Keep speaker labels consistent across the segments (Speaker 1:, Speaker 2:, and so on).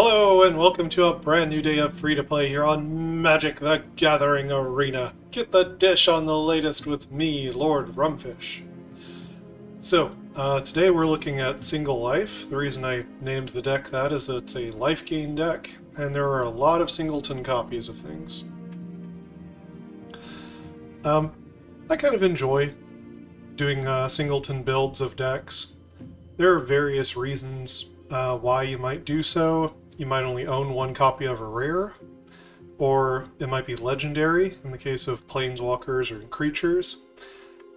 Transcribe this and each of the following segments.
Speaker 1: Hello and welcome to a brand new day of free-to-play here on Magic the Gathering Arena. Get the dish on the latest with me, Lord Rumfish. So, today we're looking at Single Life. The reason I named the deck that is that it's a life gain deck, and there are a lot of singleton copies of things. I kind of enjoy doing singleton builds of decks. There are various reasons why you might do so. You might only own one copy of a rare, or it might be legendary in the case of planeswalkers or creatures.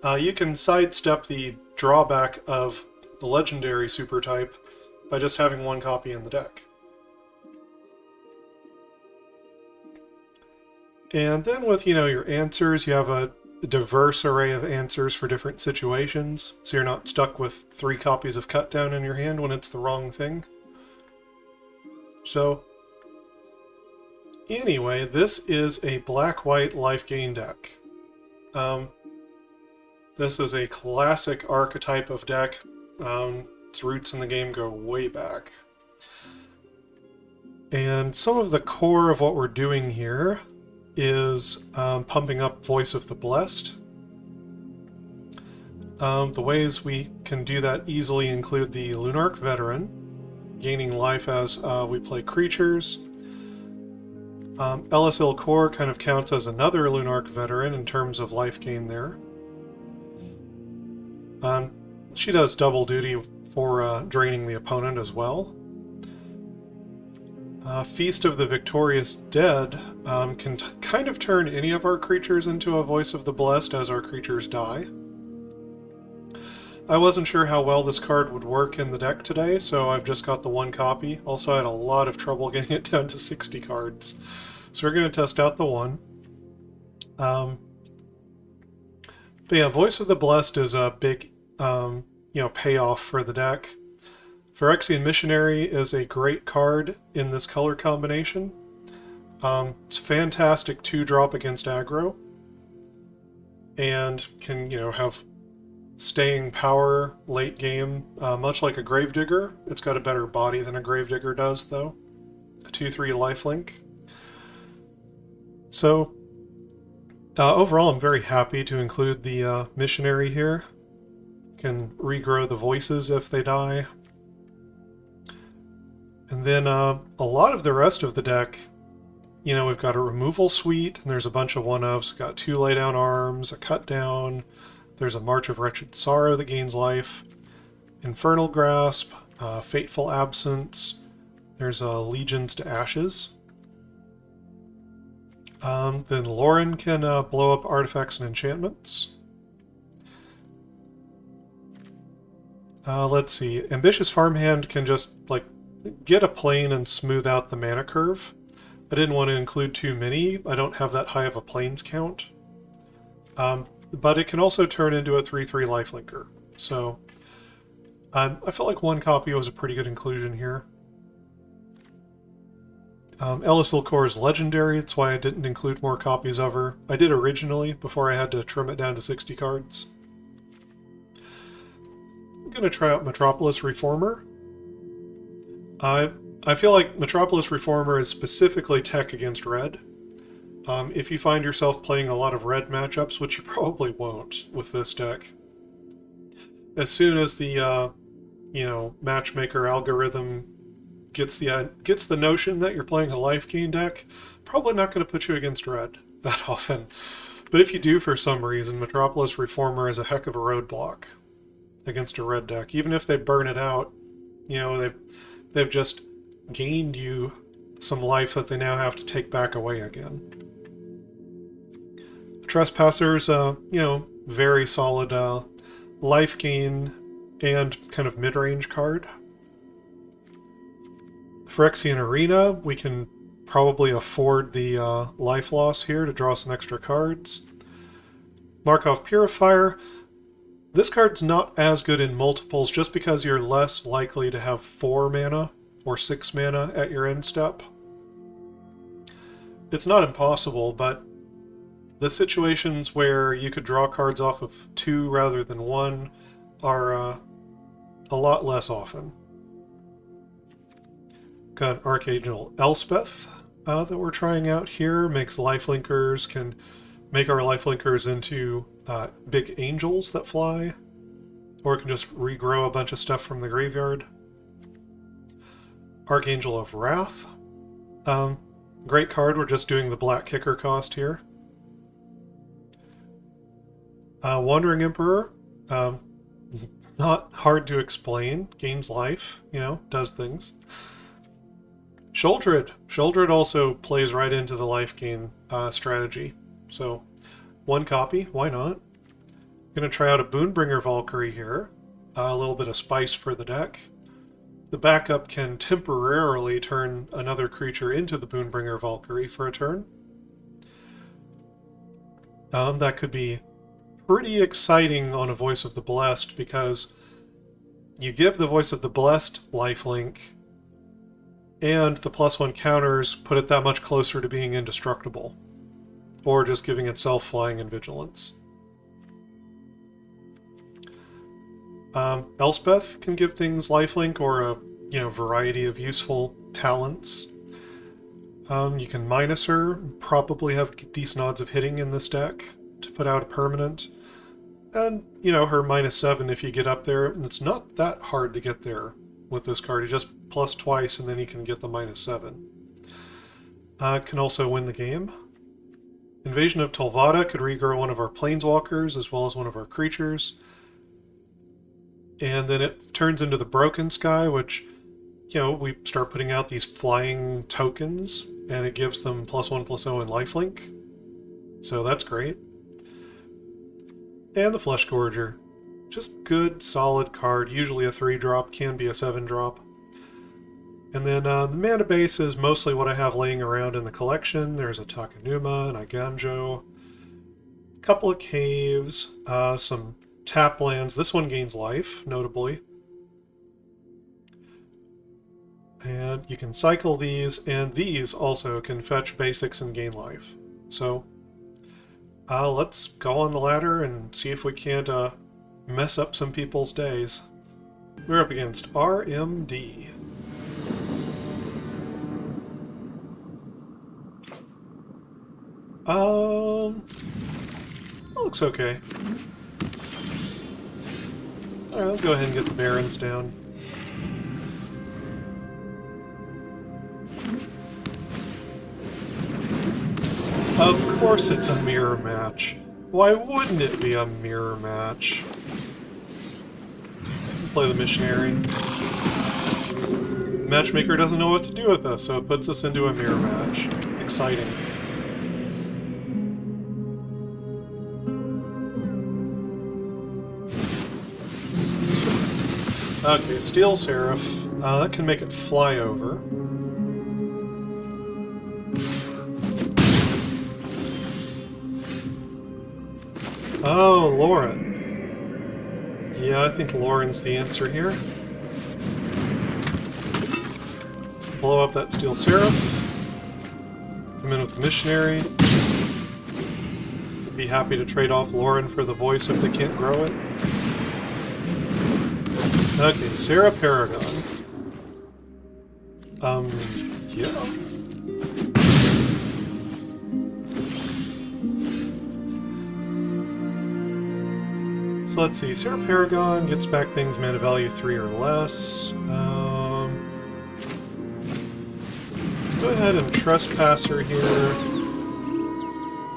Speaker 1: You can sidestep the drawback of the legendary super type by just having one copy in the deck. And then with, your answers, you have a diverse array of answers for different situations, so you're not stuck with 3 copies of Cut Down in your hand when it's the wrong thing. So, anyway, this is a black-white life gain deck. This is a classic archetype of deck. Its roots in the game go way back. And some of the core of what we're doing here is pumping up Voice of the Blessed. The ways we can do that easily include the Lunarch Veteran, gaining life as we play creatures. Elas il-Kor kind of counts as another Lunarch Veteran in terms of life gain there. She does double duty for draining the opponent as well. Feast of the Victorious Dead can kind of turn any of our creatures into a Voice of the Blessed as our creatures die. I wasn't sure how well this card would work in the deck today, so I've just got the one copy. Also, I had a lot of trouble getting it down to 60 cards. So we're going to test out the one. But yeah, Voice of the Blessed is a big, payoff for the deck. Phyrexian Missionary is a great card in this color combination. It's fantastic 2-drop against aggro, and can, have staying power late game, much like a Gravedigger. It's got a better body than a Gravedigger does, though. A 2/3 lifelink. So, overall, I'm very happy to include the Missionary here. Can regrow the voices if they die. And then a lot of the rest of the deck, we've got a removal suite, and there's a bunch of one-ofs. We've got 2 laydown arms, a cut down. There's a March of Wretched Sorrow that gains life, Infernal Grasp, Fateful Absence. There's Legions to Ashes. Then Loran can blow up artifacts and enchantments. Let's see. Ambitious Farmhand can just, get a plane and smooth out the mana curve. I didn't want to include too many. I don't have that high of a planes count. But it can also turn into a 3/3 lifelinker. So I felt like one copy was a pretty good inclusion here. Elas il-Kor is legendary, that's why I didn't include more copies of her. I did originally, before I had to trim it down to 60 cards. I'm going to try out Metropolis Reformer. I feel like Metropolis Reformer is specifically tech against red. If you find yourself playing a lot of red matchups, which you probably won't with this deck, as soon as the matchmaker algorithm gets the notion that you're playing a life gain deck, probably not going to put you against red that often. But if you do for some reason, Metropolis Reformer is a heck of a roadblock against a red deck. Even if they burn it out, they've just gained you some life that they now have to take back away again. Trespassers, very solid life gain and kind of mid-range card. Phyrexian Arena, we can probably afford the life loss here to draw some extra cards. Markov Purifier, this card's not as good in multiples just because you're less likely to have 4 mana or 6 mana at your end step. It's not impossible, but the situations where you could draw cards off of 2 rather than 1 are a lot less often. got Archangel Elspeth that we're trying out here. Makes lifelinkers, can make our lifelinkers into big angels that fly, or it can just regrow a bunch of stuff from the graveyard. Archangel of Wrath. Great card, we're just doing the black kicker cost here. Wandering Emperor. Not hard to explain. Gains life, you know, does things. Sheoldred. Sheoldred also plays right into the life gain strategy. So, one copy, why not? Gonna try out a Boonbringer Valkyrie here. A little bit of spice for the deck. The backup can temporarily turn another creature into the Boonbringer Valkyrie for a turn. That could be pretty exciting on a Voice of the Blessed, because you give the Voice of the Blessed lifelink, and the +1 counters put it that much closer to being indestructible, or just giving itself flying and vigilance. Elspeth can give things lifelink or a variety of useful talents. You can minus her, probably have decent odds of hitting in this deck to put out a permanent. And, her -7 if you get up there. It's not that hard to get there with this card. You just plus twice and then you can get the -7. Can also win the game. Invasion of Tolvada could regrow one of our planeswalkers as well as one of our creatures. And then it turns into the Broken Sky, which, we start putting out these flying tokens, and it gives them +1/+0 in lifelink. So that's great. And the Flesh Gorger. Just good, solid card. Usually a 3-drop, can be a 7-drop. And then the mana base is mostly what I have laying around in the collection. There's a Takenuma, an Iganjo, a couple of caves, some tap lands. This one gains life, notably. And you can cycle these, and these also can fetch basics and gain life. So let's go on the ladder and see if we can't mess up some people's days. We're up against RMD. Looks okay. Alright, let's go ahead and get the Barrens down. Of course it's a mirror match. Why wouldn't it be a mirror match? Play the Missionary. Matchmaker doesn't know what to do with us, so it puts us into a mirror match. Exciting. Okay, Steel Seraph. That can make it fly over. Oh, Loran. Yeah, I think Loran's the answer here. Blow up that Steel Seraph. Come in with the Missionary. Be happy to trade off Loran for the Voice if they can't grow it. Okay, Sarah Paragon. Yeah. So let's see, Sarah Paragon gets back things mana value 3 or less. Let's go ahead and Trespasser here.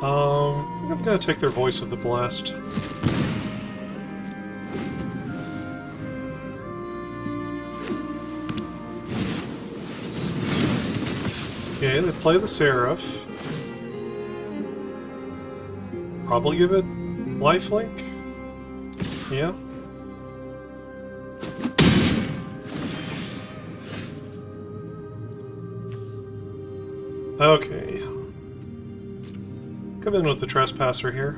Speaker 1: I'm gonna take their Voice of the Blessed. Okay, they play the Seraph. Probably give it lifelink. Yeah. Okay. Come in with the Trespasser here.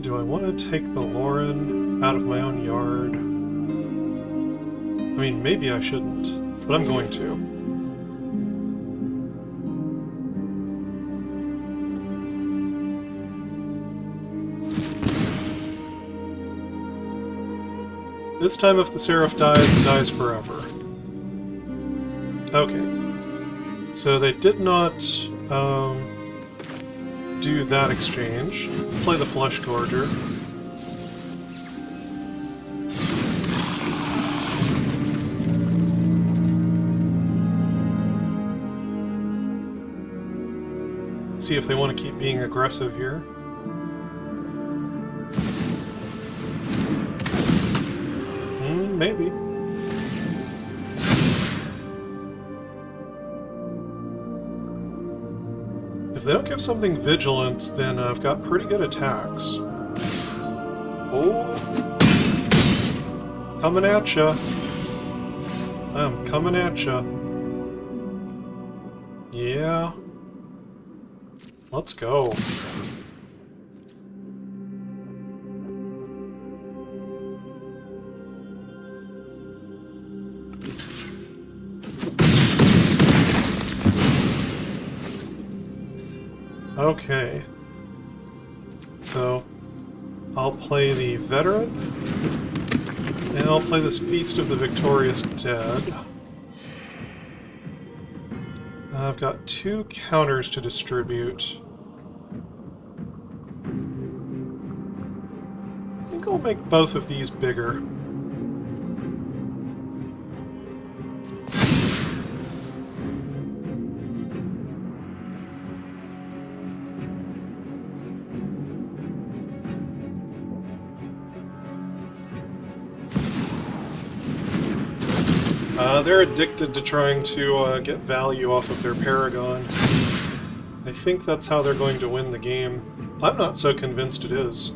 Speaker 1: Do I want to take the Loran out of my own yard? I mean, maybe I shouldn't, but I'm going to. This time if the Seraph dies, it dies forever. Okay. So they did not do that exchange. Play the Flesh Gorger. See if they want to keep being aggressive here. Maybe. If they don't give something vigilance, then I've got pretty good attacks. Oh! Coming at ya! I'm coming at ya. Yeah. Let's go. Okay. So, I'll play the Veteran, and I'll play this Feast of the Victorious Dead. I've got 2 counters to distribute. I think I'll make both of these bigger. They're addicted to trying to get value off of their Paragon. I think that's how they're going to win the game. I'm not so convinced it is.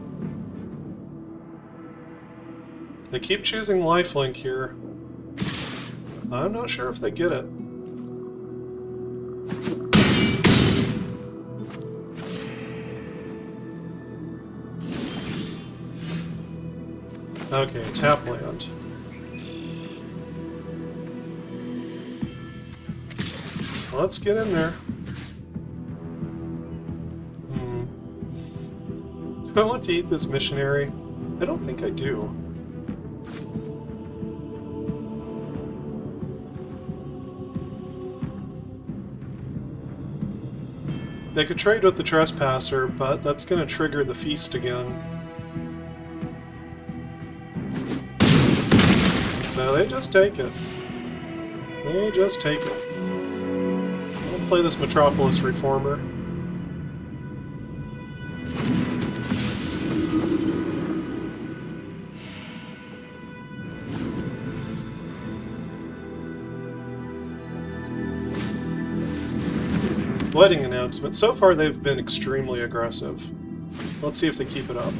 Speaker 1: They keep choosing lifelink here. I'm not sure if they get it. Okay, tap land. Let's get in there. Do I want to eat this missionary? I don't think I do. They could trade with the Trespasser, but that's going to trigger the feast again. So they just take it. They just take it. I'll play this Metropolis Reformer. Wedding announcement. So far they've been extremely aggressive. Let's see if they keep it up.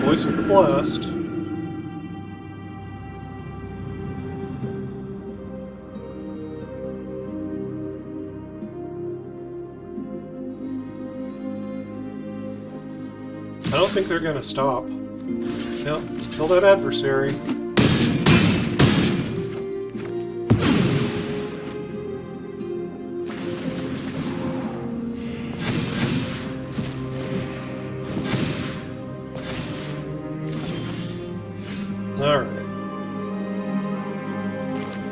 Speaker 1: Voice of the Blessed. I don't think they're going to stop. Now, let's kill that adversary. Alright.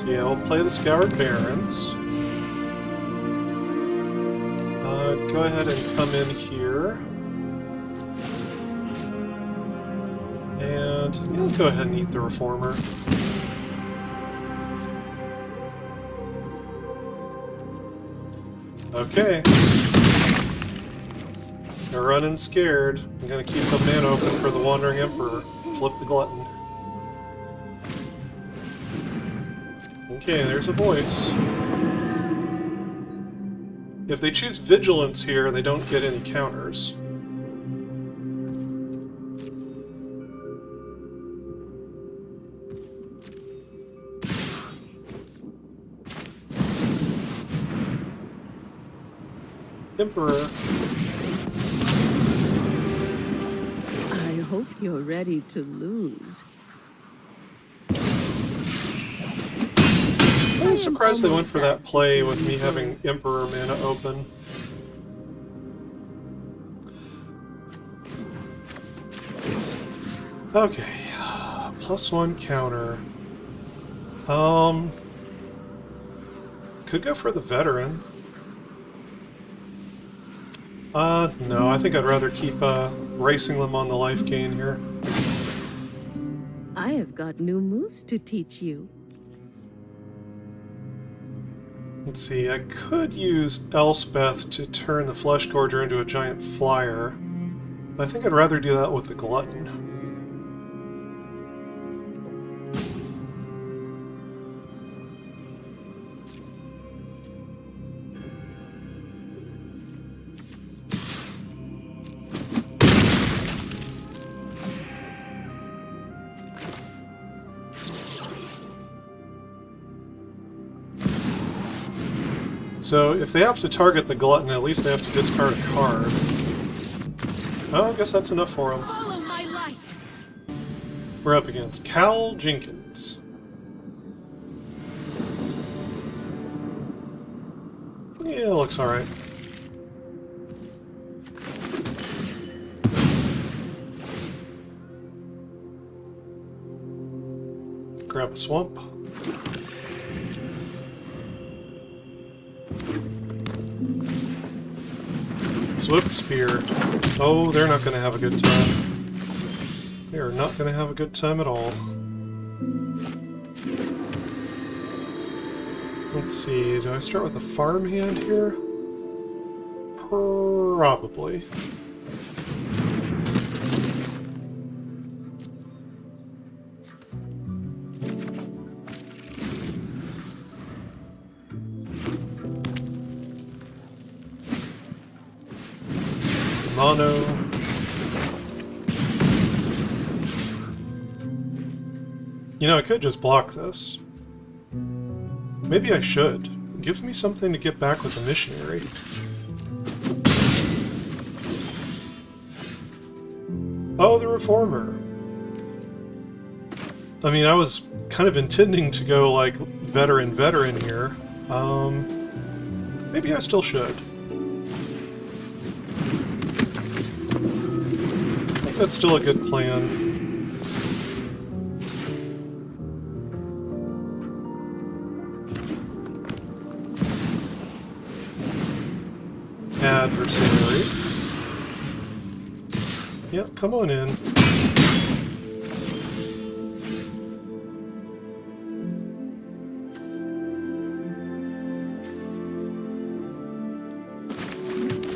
Speaker 1: So yeah, we'll play the Scoured Barrens. Go ahead and come in here. And we'll go ahead and eat the Reformer. Okay. They're running scared. I'm gonna keep the man open for the Wandering Emperor. Flip the Glutton. Okay, there's a voice. If they choose Vigilance here, they don't get any counters. Emperor.
Speaker 2: I hope you're ready to lose.
Speaker 1: I'm surprised they went for that play with me having Emperor mana open. Okay, +1 counter. Could go for the veteran. No, I think I'd rather keep racing them on the life gain here.
Speaker 2: I have got new moves to teach you.
Speaker 1: Let's see, I could use Elspeth to turn the Flesh Gorger into a giant flyer, but I think I'd rather do that with the Glutton. So if they have to target the Glutton, at least they have to discard a card. Oh, I guess that's enough for them.
Speaker 2: Follow my light.
Speaker 1: We're up against Cal Jenkins. Yeah, looks alright. Grab a swamp. Swift Spear. Oh, they're not going to have a good time. They are not going to have a good time at all. Let's see, do I start with the Farmhand here? Probably. Mono. You know, I could just block this. Maybe I should. Give me something to get back with the Missionary. Oh, the Reformer. I mean, I was kind of intending to go, like, veteran here. Maybe I still should. I think that's still a good plan. Adversary. Yep, come on in.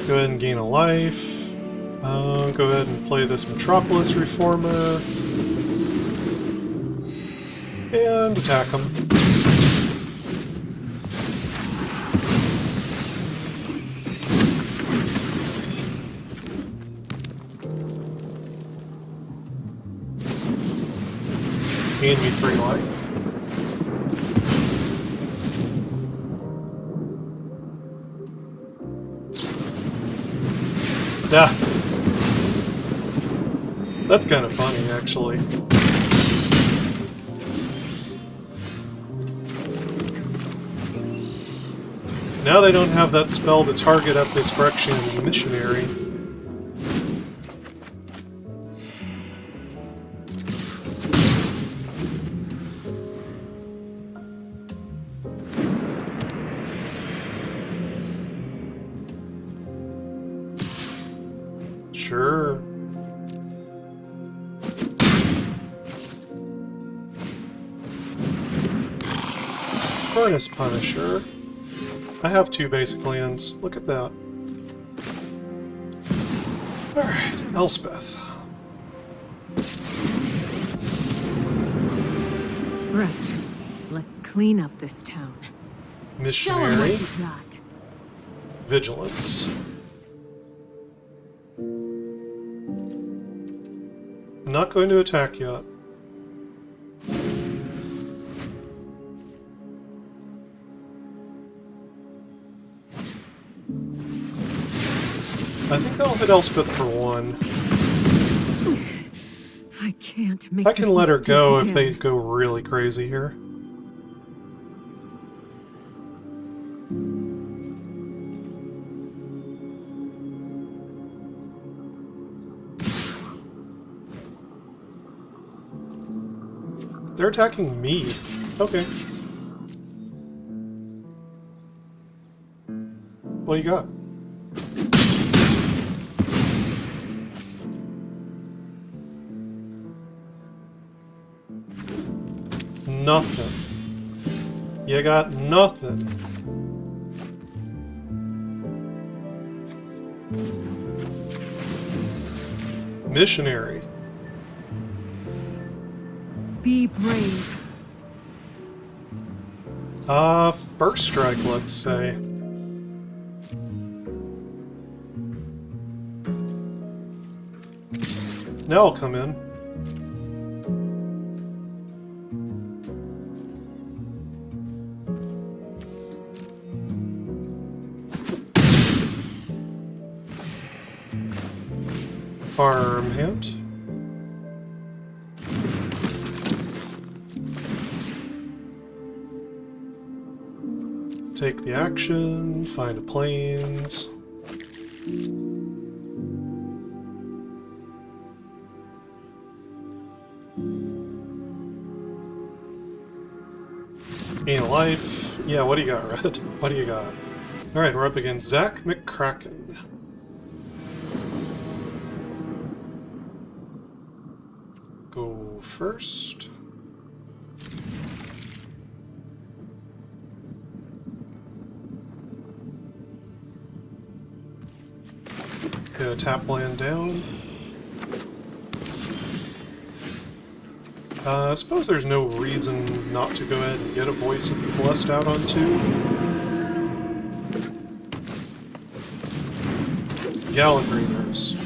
Speaker 1: Go ahead and gain a life. Go ahead and play this Metropolis Reformer. And attack him. Gain me 3 life. Ah. That's kind of funny, actually. Now they don't have that spell to target up this Phyrexian Missionary. Sure. Furnace Punisher. I have 2 basic lands. Look at that. Alright, Elspeth.
Speaker 2: Right. Let's clean up this town. Show 'em
Speaker 1: Missionary.
Speaker 2: what you got.
Speaker 1: Vigilance. I'm not going to attack yet. I think I'll hit Elspeth for 1.
Speaker 2: I can't make
Speaker 1: I can
Speaker 2: this
Speaker 1: let her
Speaker 2: mistake
Speaker 1: go
Speaker 2: again.
Speaker 1: if they go really crazy here. They're attacking me. Okay. What do you got? Nothing. You got nothing. Missionary.
Speaker 2: Be brave.
Speaker 1: First strike, let's say. Now I'll come in. Farmhand. Take the action, find a plains. Gain a life. Yeah, what do you got, Red? What do you got? Alright, we're up against Zach McCracken. Go first. Gonna tap land down. I suppose there's no reason not to go ahead and get a Voice of the Blessed out on 2. Gallagreamers.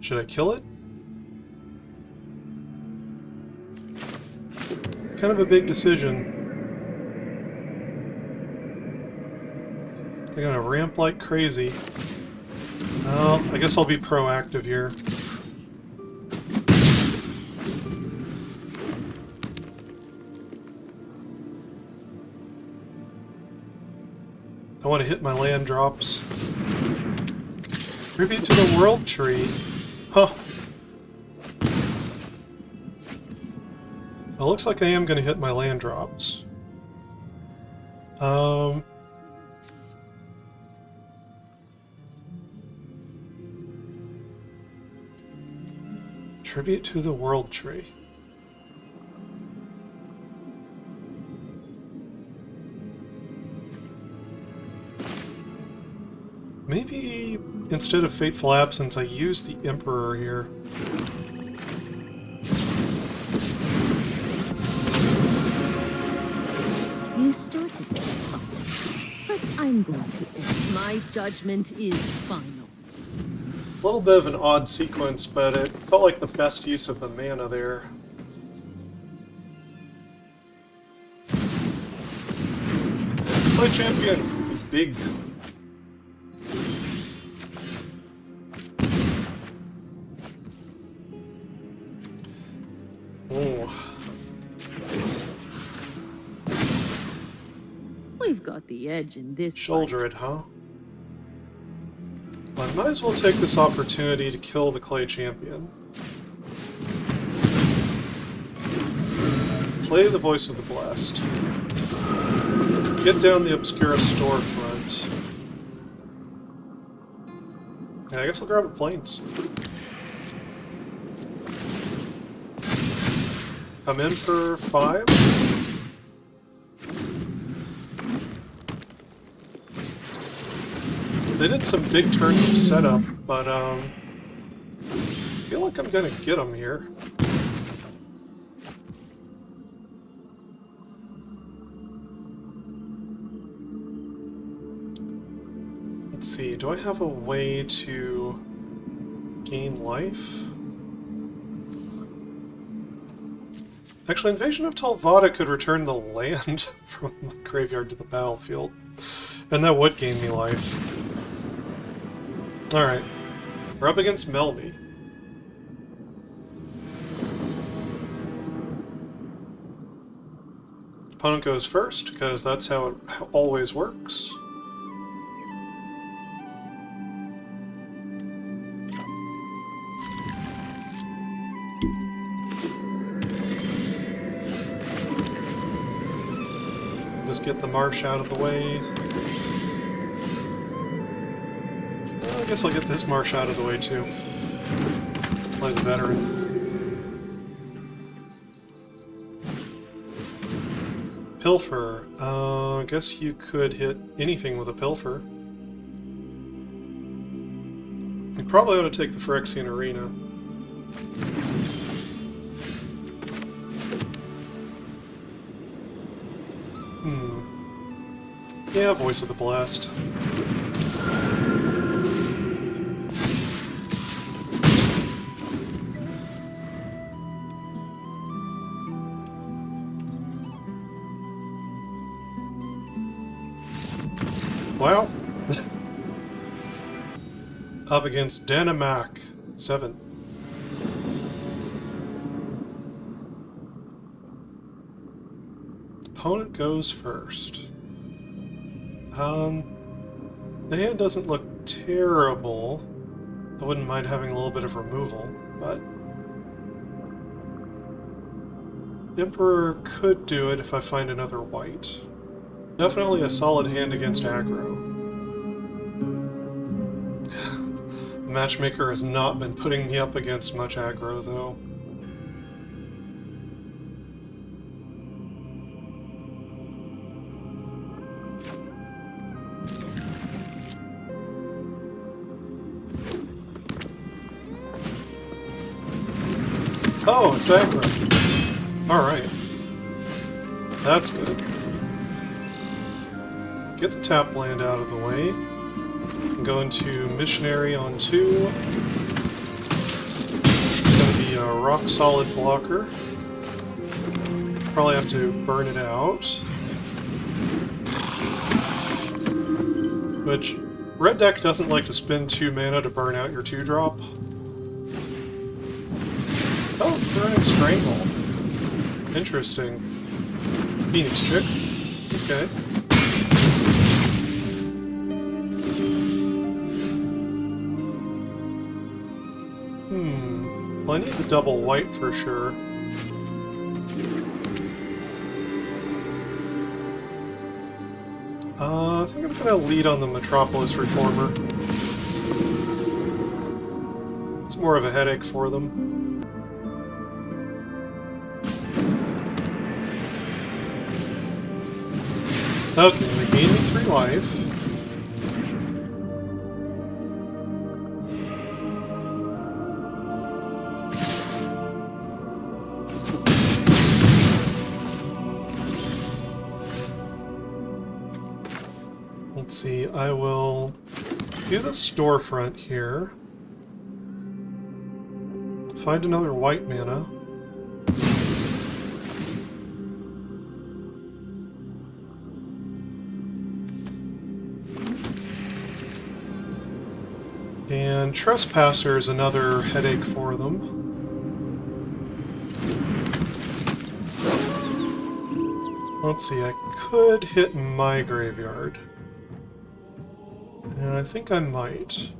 Speaker 1: Should I kill it? Kind of a big decision. They're gonna ramp like crazy. Well, I guess I'll be proactive here. I want to hit my land drops. Tribute to the World Tree. Huh. Well, looks like I am going to hit my land drops. Tribute to the World Tree. Maybe instead of Fateful Absence, I use the Emperor here.
Speaker 2: You started this fight, but I'm going to end. My judgment is final.
Speaker 1: A little bit of an odd sequence, but it felt like the best use of the mana there. My champion! He's big.
Speaker 2: We've got the edge in this
Speaker 1: Shoulder
Speaker 2: fight.
Speaker 1: it, huh? I might as well take this opportunity to kill the Clay Champion. Play the Voice of the Blessed. Get down the Obscura storefront. Yeah, I guess I'll grab a Plains. Come in for 5. They did some big turns of setup, but I feel like I'm gonna get them here. Let's see, do I have a way to gain life? Actually, Invasion of Tolvada could return the land from the graveyard to the battlefield, and that would gain me life. Alright, we're up against Melby. Opponent goes first, because that's how it always works. just get the marsh out of the way. Well, I guess I'll get this marsh out of the way too. Play the veteran. Pilfer. I guess you could hit anything with a pilfer. You probably ought to take the Phyrexian Arena. Yeah, Voice of the Blast. Well, up against Danamak, 7. Opponent goes first. The hand doesn't look terrible. I wouldn't mind having a little bit of removal, but Emperor could do it if I find another white. Definitely a solid hand against aggro. The matchmaker has not been putting me up against much aggro, though. Oh, it's aggro. Alright. That's good. Get the tap land out of the way. And go into Missionary on 2. It's going to be a rock-solid blocker. Probably have to burn it out. Which, red deck doesn't like to spend 2 mana to burn out your 2-drop. Oh, Burning Strangle. Interesting. Phoenix Chick. Okay. Well, I need the double white for sure. I think I'm gonna lead on the Metropolis Reformer. It's more of a headache for them. Okay, they gained me 3 life. Let's see, I will do the storefront here. Find another white mana. And Trespasser is another headache for them. Let's see, I could hit my graveyard. And I think I might.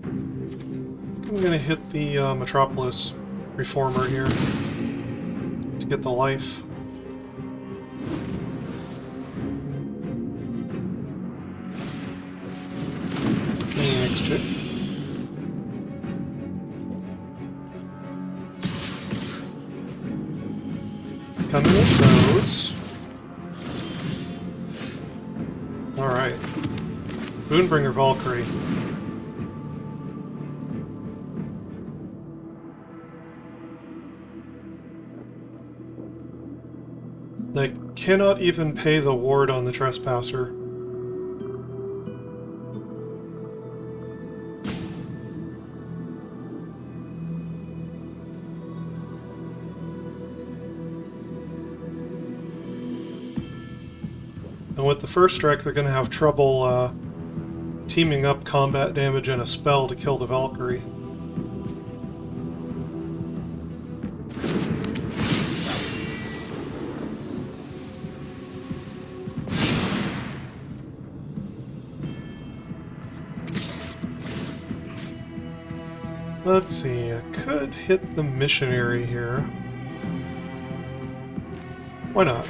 Speaker 1: I'm going to hit the Metropolis Reformer here to get the life. Phoenix Chick. Coming with those. Alright. Boonbringer Valkyrie. They cannot even pay the ward on the Trespasser. And with the first strike, they're going to have trouble teaming up combat damage and a spell to kill the Valkyrie. Let's see, I could hit the Missionary here. Why not?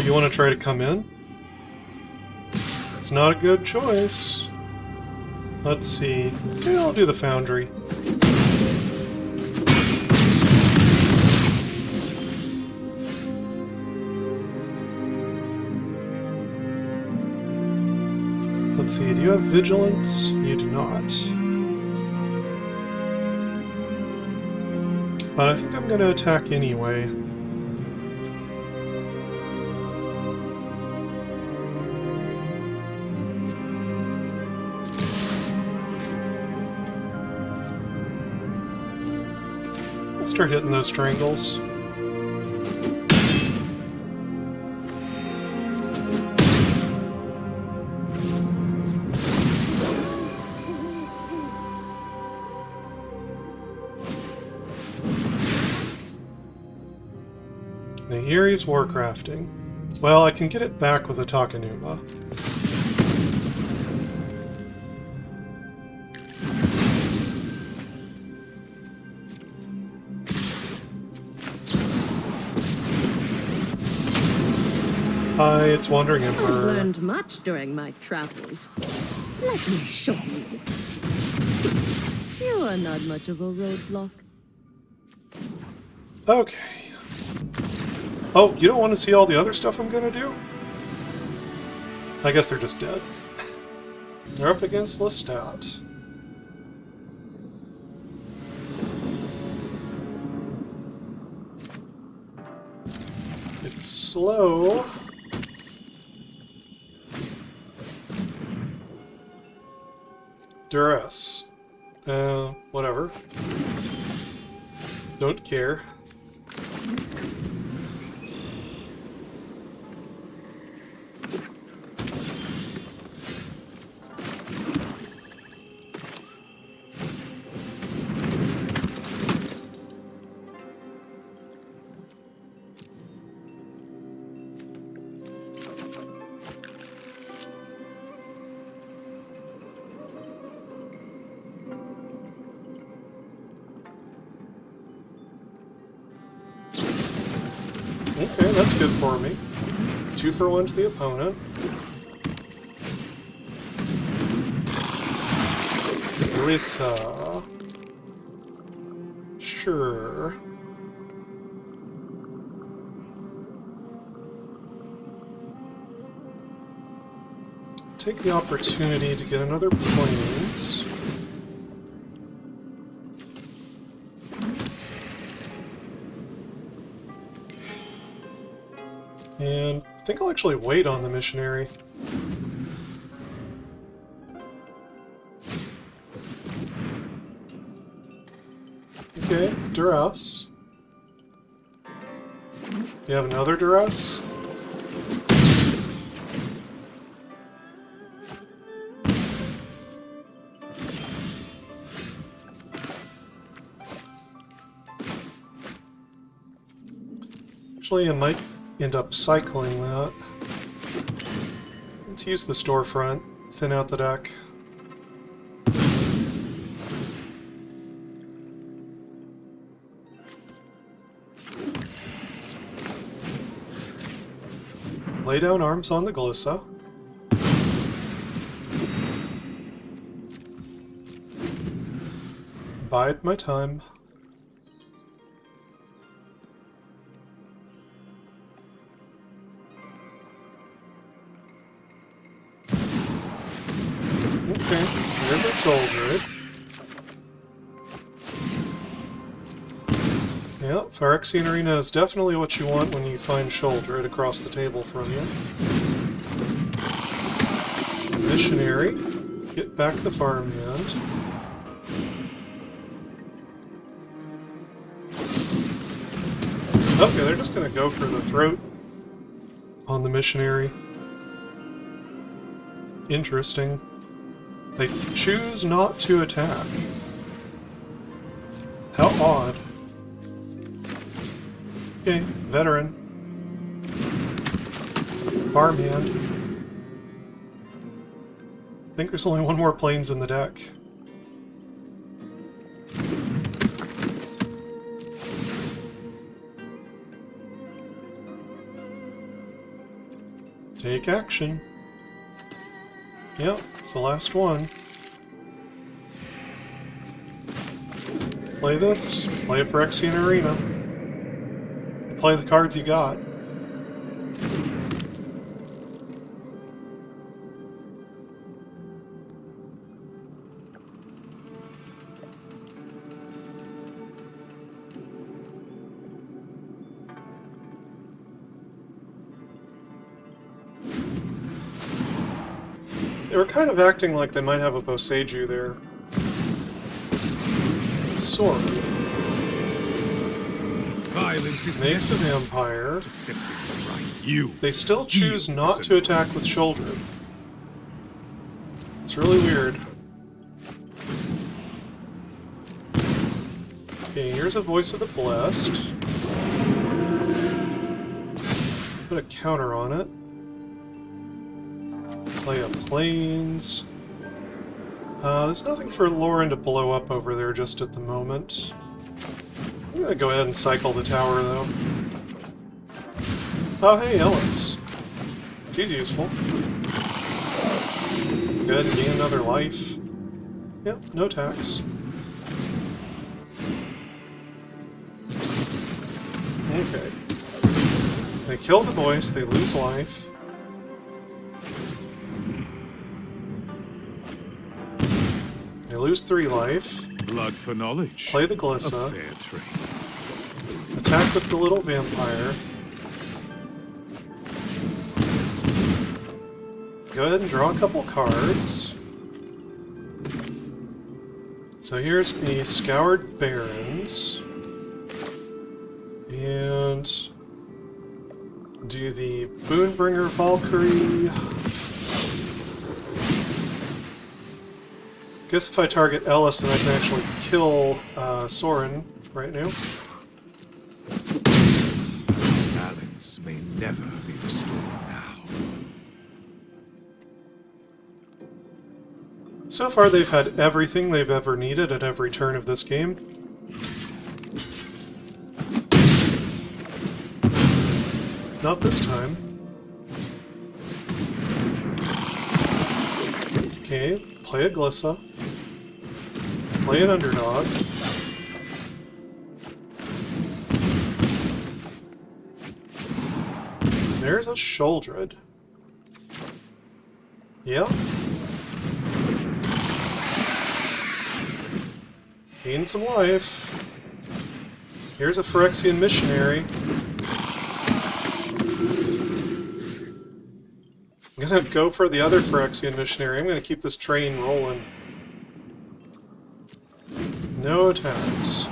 Speaker 1: you want to try to come in? It's not a good choice. Let's see. Maybe I'll do the Foundry. Let's see, do you have Vigilance? You do not. But I think I'm going to attack anyway. Let's start hitting those strangles. Nahiri's Warcrafting. Well, I can get it back with a Takanuma. Hi, it's Wandering
Speaker 2: I've
Speaker 1: Emperor.
Speaker 2: learned much during my travels. Let me show you. You are not much of a roadblock.
Speaker 1: Okay. Oh, you don't want to see all the other stuff I'm gonna do? I guess they're just dead. They're up against Lestat. It's slow. Duress. Whatever. Don't care. Okay, that's good for me. 2 for 1 to the opponent. Rissa. Sure. Take the opportunity to get another Plains. And I think I'll actually wait on the Missionary. Okay, Duress. You have another Duress? Actually, I might end up cycling that. Let's use the storefront, thin out the deck. Lay down arms on the Glissa. Bide my time. Okay, River Shoulder it. Yeah, Phyrexian Arena is definitely what you want when you find Shoulder it across the table from you. Missionary, get back the Farmhand. Okay, they're just gonna go for the throat on the Missionary. Interesting. They choose not to attack. How odd. Okay, Veteran. Farmhand. I think there's only one more Plains in the deck. Take action. Yep, it's the last one. Play this. Play a Phyrexian Arena. Play the cards you got. They were kind of acting like they might have a Boseiju there. Sword.
Speaker 3: Violence is
Speaker 1: Makes a vampire.
Speaker 3: you.
Speaker 1: They still choose not to attack with shoulder. It's really weird. Okay, here's a Voice of the Blessed. Put a counter on it. Play a Plains. There's nothing for Loran to blow up over there just at the moment. I'm gonna go ahead and cycle the tower, though. Oh, hey, Elas. She's useful. Go ahead and gain another life. Yep, no tax. Okay. They kill the voice, they lose life. They lose 3 life.
Speaker 3: Blood for knowledge.
Speaker 1: Play the
Speaker 3: A
Speaker 1: Glissa.
Speaker 3: fair trade.
Speaker 1: Attack with the little vampire. Go ahead and draw a couple cards. So here's a Scoured Barrens. And do the Boonbringer Valkyrie. Guess if I target Elas, then I can actually kill Soren right now.
Speaker 3: Balance may never be restored now.
Speaker 1: So far, they've had everything they've ever needed at every turn of this game. Not this time. Okay, play a Glissa. Play an Underdog. There's a Sholdred. Yep. Gain some life. Here's a Phyrexian Missionary. I'm gonna go for the other Phyrexian Missionary. I'm gonna keep this train rolling. No attacks.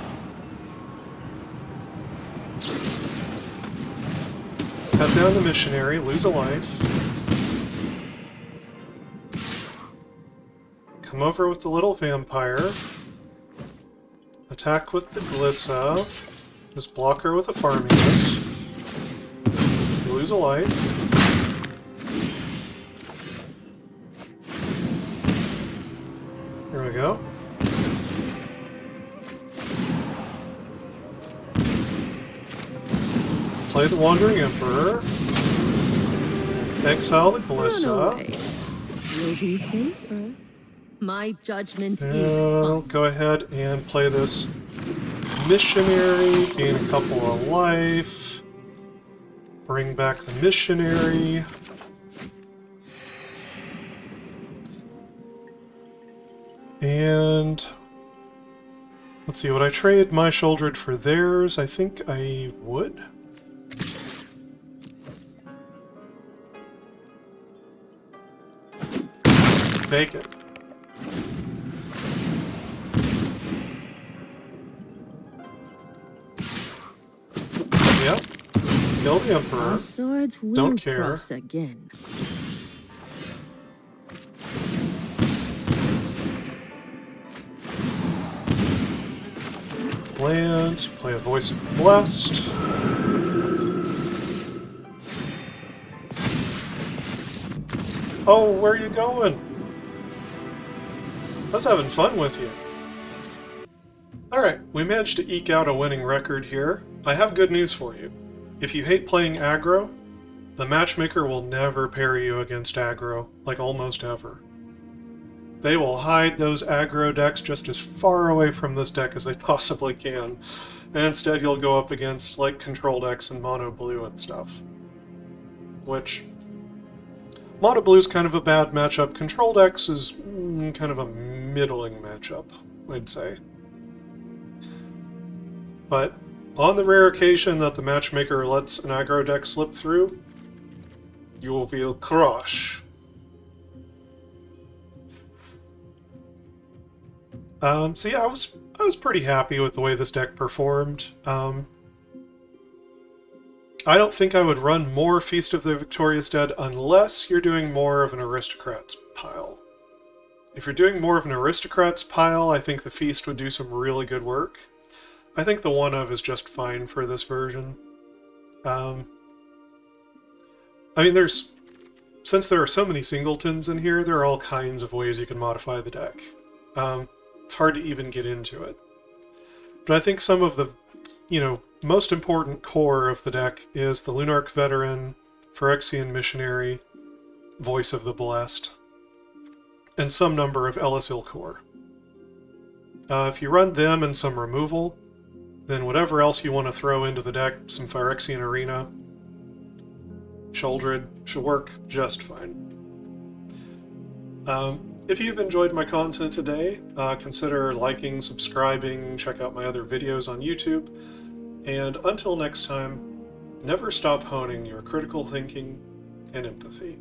Speaker 1: Cut down the Missionary, lose a life. Come over with the little vampire. Attack with the Glissa. Just block her with a Farmhand. Lose a life. There we go. Play the Wandering Emperor. Exile the Glissa.
Speaker 2: You'll be safer. My judgment is
Speaker 1: I'll
Speaker 2: fine.
Speaker 1: go ahead and play this Missionary. Gain a couple of life. Bring back the Missionary. And let's see, would I trade my Sholdred for theirs? I think I would. Take it. Yep. Kill the Emperor.
Speaker 2: Our swords will
Speaker 1: Don't care.
Speaker 2: cross again.
Speaker 1: Land. Play a Voice of the Blessed. Oh, where are you going? I was having fun with you. Alright, we managed to eke out a winning record here. I have good news for you. If you hate playing aggro, The Matchmaker will never parry you against aggro, like almost ever. They will hide those aggro decks just as far away from this deck as they possibly can, and instead you'll go up against like control decks and mono blue and stuff. Which, mono blue is kind of a bad matchup, control decks is kind of a middling matchup, I'd say. But on the rare occasion that the Matchmaker lets an aggro deck slip through, you will feel crush. So yeah, I was pretty happy with the way this deck performed. I don't think I would run more Feast of the Victorious Dead unless you're doing more of an Aristocrats pile. If you're doing more of an Aristocrats pile, I think the Feast would do some really good work. I think the one of is just fine for this version. I mean, since there are so many singletons in here, there are all kinds of ways you can modify the deck. It's hard to even get into it. But I think some of the, most important core of the deck is the Lunarch Veteran, Phyrexian Missionary, Voice of the Blessed, and some number of Elas il-Kor. If you run them and some removal, then whatever else you want to throw into the deck, some Phyrexian Arena, Sheoldred, should work just fine. If you've enjoyed my content today, consider liking, subscribing, check out my other videos on YouTube, and until next time, never stop honing your critical thinking and empathy.